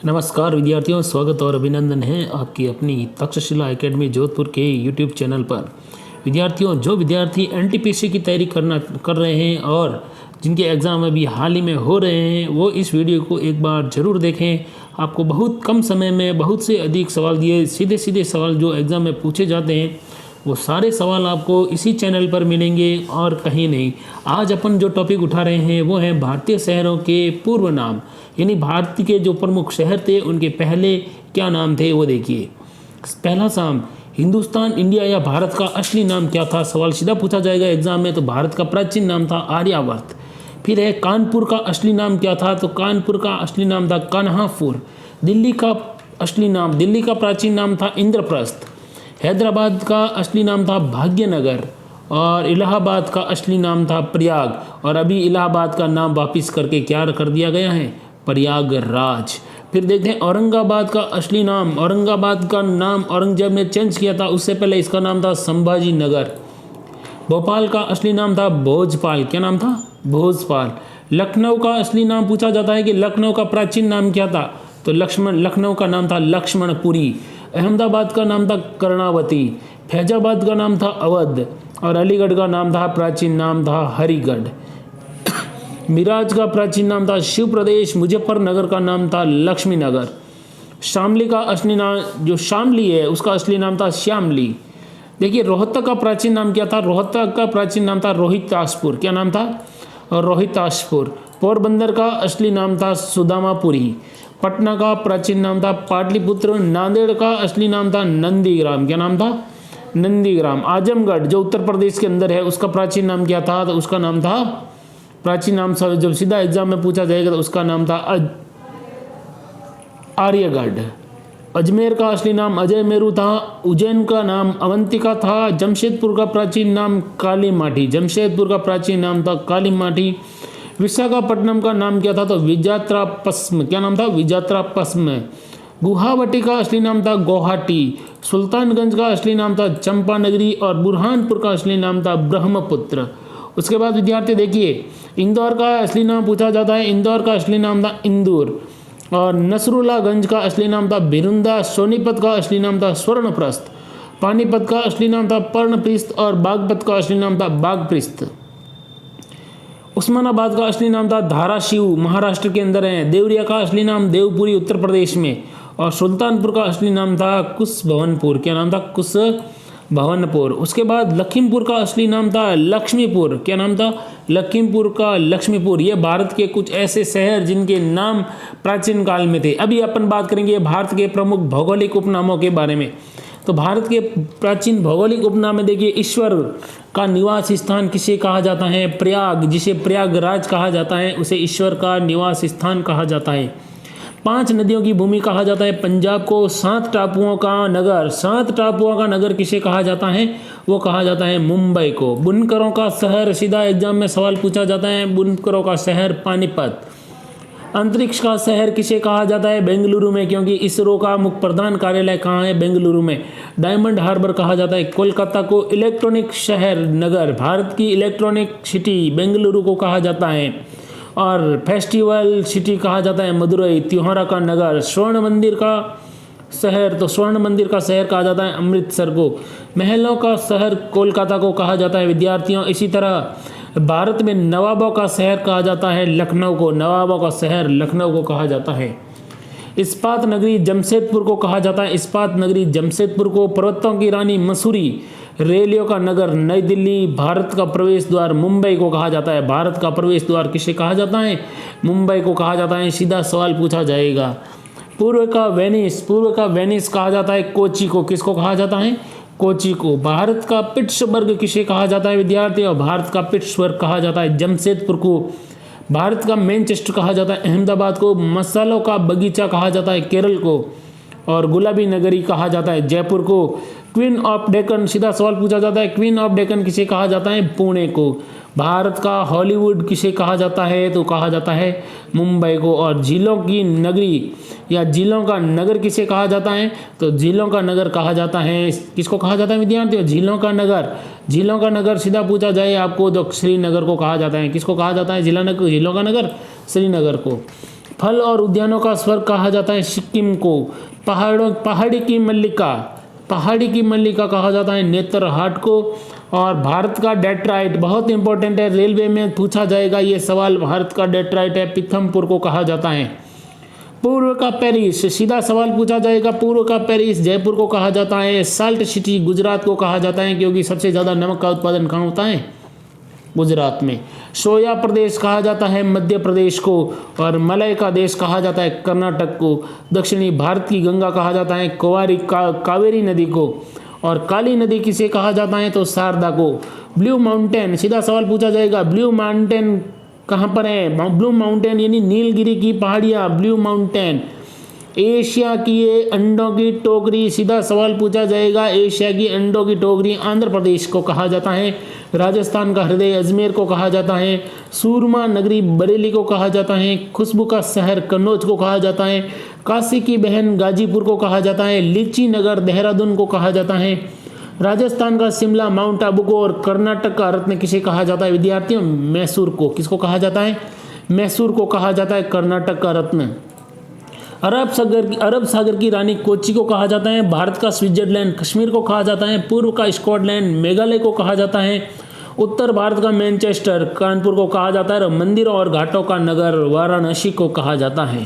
नमस्कार विद्यार्थियों, स्वागत और अभिनंदन है आपकी अपनी तक्षशिला एकेडमी जोधपुर के यूट्यूब चैनल पर। विद्यार्थियों, जो विद्यार्थी एनटीपीसी की तैयारी कर रहे हैं और जिनके एग्ज़ाम अभी हाल ही में हो रहे हैं, वो इस वीडियो को एक बार ज़रूर देखें। आपको बहुत कम समय में बहुत से अधिक सवाल दिए, सीधे सीधे सवाल जो एग्ज़ाम में पूछे जाते हैं, वो सारे सवाल आपको इसी चैनल पर मिलेंगे और कहीं नहीं। आज अपन जो टॉपिक उठा रहे हैं वो है भारतीय शहरों के पूर्व नाम, यानी भारत के जो प्रमुख शहर थे उनके पहले क्या नाम थे वो देखिए। पहला सवाल, हिंदुस्तान, इंडिया या भारत का असली नाम क्या था? सवाल सीधा पूछा जाएगा एग्जाम में। तो भारत का प्राचीन नाम था आर्यावर्त। फिर है कानपुर का असली नाम क्या था? तो कानपुर का असली नाम था कान्हापुर। दिल्ली का असली नाम, दिल्ली का प्राचीन नाम था इंद्रप्रस्थ। हैदराबाद का असली नाम था भाग्यनगर और इलाहाबाद का असली नाम था प्रयाग। और अभी इलाहाबाद का नाम वापिस करके क्या कर दिया गया है? प्रयागराज। फिर देखते हैं औरंगाबाद का असली नाम। औरंगाबाद का नाम औरंगजेब ने चेंज किया था, उससे पहले इसका नाम था संभाजी नगर। भोपाल का असली नाम था भोजपाल। क्या नाम था? भोजपाल। लखनऊ का असली नाम पूछा जाता है कि लखनऊ का प्राचीन नाम क्या था? तो लखनऊ का नाम था लक्ष्मणपुरी। अहमदाबाद का नाम था कर्णावती। फैजाबाद का नाम था अवध और अलीगढ़ का नाम था, प्राचीन नाम था हरिगढ़। मिराज का प्राचीन नाम था शिव प्रदेश। मुजफ्फरनगर का नाम था लक्ष्मी नगर। शामली का असली नाम, जो शामली है उसका असली नाम था श्यामली। देखिए रोहतक का प्राचीन नाम क्या था? रोहतक का प्राचीन नाम था रोहितासपुर। क्या नाम था? रोहितासपुर। पोरबंदर का असली नाम था सुदामापुरी। पटना का प्राचीन नाम था पाटलिपुत्र। नांदेड़ का असली नाम था नंदीग्राम। क्या नाम था? नंदीग्राम। आजमगढ़ जो उत्तर प्रदेश के अंदर है उसका प्राचीन नाम क्या था? तो उसका नाम था, प्राचीन नाम जब सीधा एग्जाम में पूछा जाएगा तो उसका नाम था आर्यगढ़। अजमेर का असली नाम अजय मेरू था। उज्जैन का नाम अवंतिका था। जमशेदपुर का प्राचीन नाम काली माटी। जमशेदपुर का प्राचीन नाम था काली माटी। विशाखापट्टनम का नाम क्या था? तो विजात्रापस्म। क्या नाम था? विजात्रापस्म। गुवाहाटी का असली नाम था गुवाहाटी। सुल्तानगंज का असली नाम था चंपानगरी और बुरहानपुर का असली नाम था ब्रह्मपुत्र। उसके बाद विद्यार्थी देखिए, इंदौर का असली नाम पूछा जाता है। इंदौर का असली नाम था इंदौर। और नसरुल्लागंज का असली नाम था भिरुंदा। सोनीपत का असली नाम था स्वर्णप्रस्थ। पानीपत का असली नाम था पर्णप्रस्थ और बागपत का असली नाम था बागप्रस्थ। उस्मानाबाद का असली नाम था धाराशिव, महाराष्ट्र के अंदर है। देवरिया का असली नाम देवपुरी, उत्तर प्रदेश में। और सुल्तानपुर का असली नाम था कुशभवनपुर। क्या नाम था? कुशभवनपुर। उसके बाद लखीमपुर का असली नाम था लक्ष्मीपुर। क्या नाम था? लखीमपुर का लक्ष्मीपुर। ये भारत के कुछ ऐसे शहर जिनके नाम प्राचीन काल में थे। अभी अपन बात करेंगे भारत के प्रमुख भौगोलिक उपनामों के बारे में। तो भारत के प्राचीन भौगोलिक उपनाम में देखिए, ईश्वर का निवास स्थान किसे कहा जाता है? प्रयाग, जिसे प्रयागराज कहा जाता है उसे ईश्वर का निवास स्थान कहा जाता है। 5 नदियों की भूमि कहा जाता है पंजाब को। 7 टापुओं का नगर, 7 टापुओं का नगर किसे कहा जाता है? वो कहा जाता है मुंबई को। बुनकरों का शहर, सीधा एग्जाम में सवाल पूछा जाता है, बुनकरों का शहर पानीपत। अंतरिक्ष का शहर किसे कहा जाता है? बेंगलुरु में, क्योंकि इसरो का मुख्य प्रधान कार्यालय कहाँ है? बेंगलुरु में। डायमंड हार्बर कहा जाता है कोलकाता को। इलेक्ट्रॉनिक शहर नगर, भारत की इलेक्ट्रॉनिक सिटी बेंगलुरु को कहा जाता है। और फेस्टिवल सिटी कहा जाता है मदुरई, त्योहारा का नगर। स्वर्ण मंदिर का शहर, तो स्वर्ण मंदिर का शहर कहा जाता है अमृतसर को। महलों का शहर कोलकाता को कहा जाता है विद्यार्थियों। इसी तरह भारत में नवाबों का शहर कहा जाता है लखनऊ को। नवाबों का शहर लखनऊ को कहा जाता है। इस्पात नगरी जमशेदपुर को कहा जाता है, इस्पात नगरी जमशेदपुर को। पर्वतों की रानी मसूरी। रेलियों का नगर नई दिल्ली। भारत का प्रवेश द्वार मुंबई को कहा जाता है। भारत का प्रवेश द्वार किसे कहा जाता है? मुंबई को कहा जाता है। सीधा सवाल पूछा जाएगा। पूर्व का वेनिस, पूर्व का वेनिस कहा जाता है कोची को। किसको कहा जाता है? कोची को। भारत का पिट्सबर्ग किसे कहा जाता है विद्यार्थी? और भारत का पिट्सबर्ग कहा जाता है जमशेदपुर को। भारत का मैनचेस्टर कहा जाता है अहमदाबाद को। मसालों का बगीचा कहा जाता है केरल को। और गुलाबी नगरी कहा जाता है जयपुर को। क्वीन ऑफ डेक्कन, सीधा सवाल पूछा जाता है, क्वीन ऑफ डेक्कन किसे कहा जाता है? पुणे को। भारत का हॉलीवुड किसे कहा जाता है? तो कहा जाता है मुंबई को। और झीलों की नगरी या झीलों का नगर किसे कहा जाता है? तो झीलों का नगर कहा जाता है, किसको कहा जाता है विद्यार्थियों? झीलों का नगर। झीलों का नगर सीधा पूछा जाए आपको तो श्रीनगर को कहा जाता है। किसको कहा जाता है? झीलों का नगर श्रीनगर को। फल और उद्यानों का स्वर्ग कहा जाता है सिक्किम को। पहाड़ी की मल्लिका कहा जाता है नेतरहाट को। और भारत का डेट्राइट बहुत इंपॉर्टेंट है, रेलवे में पूछा जाएगा ये सवाल। भारत का डेट्राइट है पीथमपुर को कहा जाता है। पूर्व का पेरिस, सीधा सवाल पूछा जाएगा। पूर्व का पेरिस जयपुर को कहा जाता है। साल्ट सिटी गुजरात को कहा जाता है क्योंकि सबसे ज़्यादा नमक का उत्पादन कहाँ होता है? गुजरात में। सोया प्रदेश कहा जाता है मध्य प्रदेश को। और मलय का देश कहा जाता है कर्नाटक को। दक्षिणी भारत की गंगा कहा जाता है कावेरी नदी को। और काली नदी किसे कहा जाता है? तो शारदा को। ब्लू माउंटेन, सीधा सवाल पूछा जाएगा। ब्लू माउंटेन कहाँ पर है? ब्लू माउंटेन यानी नीलगिरी की पहाड़ियाँ, ब्लू माउंटेन। एशिया की ये अंडों की टोकरी, सीधा सवाल पूछा जाएगा। एशिया की अंडों की टोकरी आंध्र प्रदेश को कहा जाता है। राजस्थान का हृदय अजमेर को कहा जाता है। सूरमा नगरी बरेली को कहा जाता है। खुशबू का शहर कन्नौज को कहा जाता है। काशी की बहन गाजीपुर को कहा जाता है। लीची नगर देहरादून को कहा जाता है। राजस्थान का शिमला माउंट आबू को। और कर्नाटक का रत्न किसे कहा जाता है विद्यार्थियों? मैसूर को। किसको कहा जाता है? मैसूर को कहा जाता है कर्नाटक का रत्न। अरब सागर की रानी कोची को कहा जाता है। भारत का स्विट्जरलैंड कश्मीर को कहा जाता है। पूर्व का स्कॉटलैंड मेघालय को कहा जाता है। उत्तर भारत का मैनचेस्टर कानपुर को कहा जाता है। और मंदिरों और घाटों का नगर वाराणसी को कहा जाता है।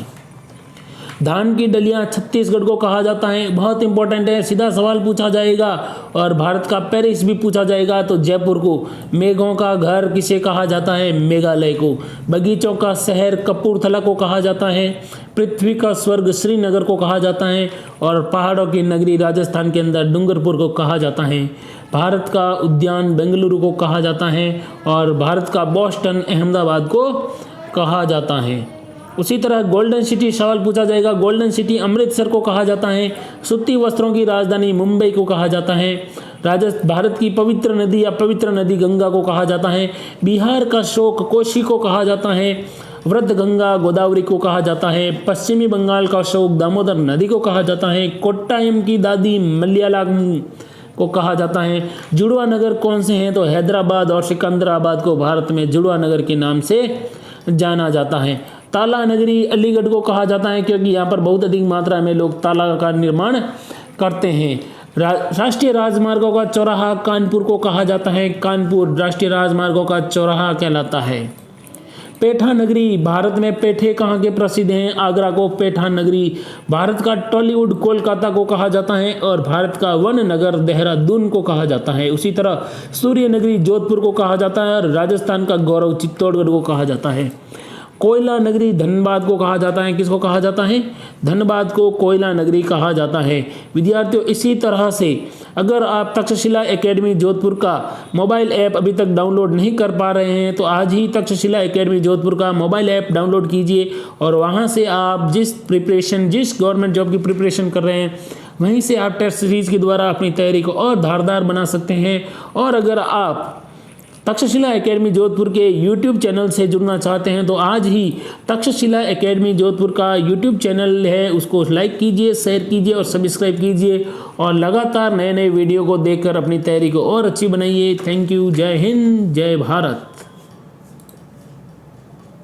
धान की डलियां छत्तीसगढ़ को कहा जाता है। बहुत इंपॉर्टेंट है, सीधा सवाल पूछा जाएगा। और भारत का पेरिस भी पूछा जाएगा तो जयपुर को। मेघों का घर किसे कहा जाता है? मेघालय को। बगीचों का शहर कपूरथला को कहा जाता है। पृथ्वी का स्वर्ग श्रीनगर को कहा जाता है। और पहाड़ों की नगरी राजस्थान के अंदर डूंगरपुर को कहा जाता है। भारत का उद्यान बेंगलुरु को कहा जाता है। और भारत का बोस्टन अहमदाबाद को कहा जाता है। उसी तरह गोल्डन सिटी सवाल पूछा जाएगा। गोल्डन सिटी अमृतसर को कहा जाता है। सूती वस्त्रों की राजधानी मुंबई को कहा जाता है। भारत की पवित्र नदी या पवित्र नदी गंगा को कहा जाता है। बिहार का शोक कोसी को कहा जाता है। वृद्ध गंगा गोदावरी को कहा जाता है। पश्चिमी बंगाल का शोक दामोदर नदी को कहा जाता है। कोट्टायम की दादी मलयालम को कहा जाता है। जुड़वा नगर कौन से हैं? तो हैदराबाद और सिकंदराबाद को भारत में जुड़वा नगर के नाम से जाना जाता है। ताला नगरी अलीगढ़ को कहा जाता है क्योंकि यहाँ पर बहुत अधिक मात्रा में लोग ताला का निर्माण करते हैं। राष्ट्रीय राजमार्गों का चौराहा कानपुर को कहा जाता है। कानपुर राष्ट्रीय राजमार्गों का चौराहा कहलाता है। पेठा नगरी, भारत में पेठे कहाँ के प्रसिद्ध हैं? आगरा को पेठा नगरी। भारत का टॉलीवुड कोलकाता को कहा जाता है। और भारत का वन नगर देहरादून को कहा जाता है। उसी तरह सूर्य नगरी जोधपुर को कहा जाता है। और राजस्थान का गौरव चित्तौड़गढ़ को कहा जाता है। कोयला नगरी धनबाद को कहा जाता है। किसको कहा जाता है? धनबाद को कोयला नगरी कहा जाता है। विद्यार्थियों, इसी तरह से अगर आप तक्षशिला एकेडमी जोधपुर का मोबाइल ऐप अभी तक डाउनलोड नहीं कर पा रहे हैं तो आज ही तक्षशिला एकेडमी जोधपुर का मोबाइल ऐप डाउनलोड कीजिए। और वहां से आप जिस गवर्नमेंट जॉब की प्रिपरेशन कर रहे हैं वहीं से आप टेस्ट सीरीज के द्वारा अपनी तैयारी को और धारदार बना सकते हैं। और अगर आप तक्षशिला एकेडमी जोधपुर के YouTube चैनल से जुड़ना चाहते हैं तो आज ही तक्षशिला एकेडमी जोधपुर का YouTube चैनल है उसको लाइक कीजिए, शेयर कीजिए और सब्सक्राइब कीजिए। और लगातार नए नए वीडियो को देखकर अपनी तैयारी को और अच्छी बनाइए। Thank you. जय हिंद, जय भारत।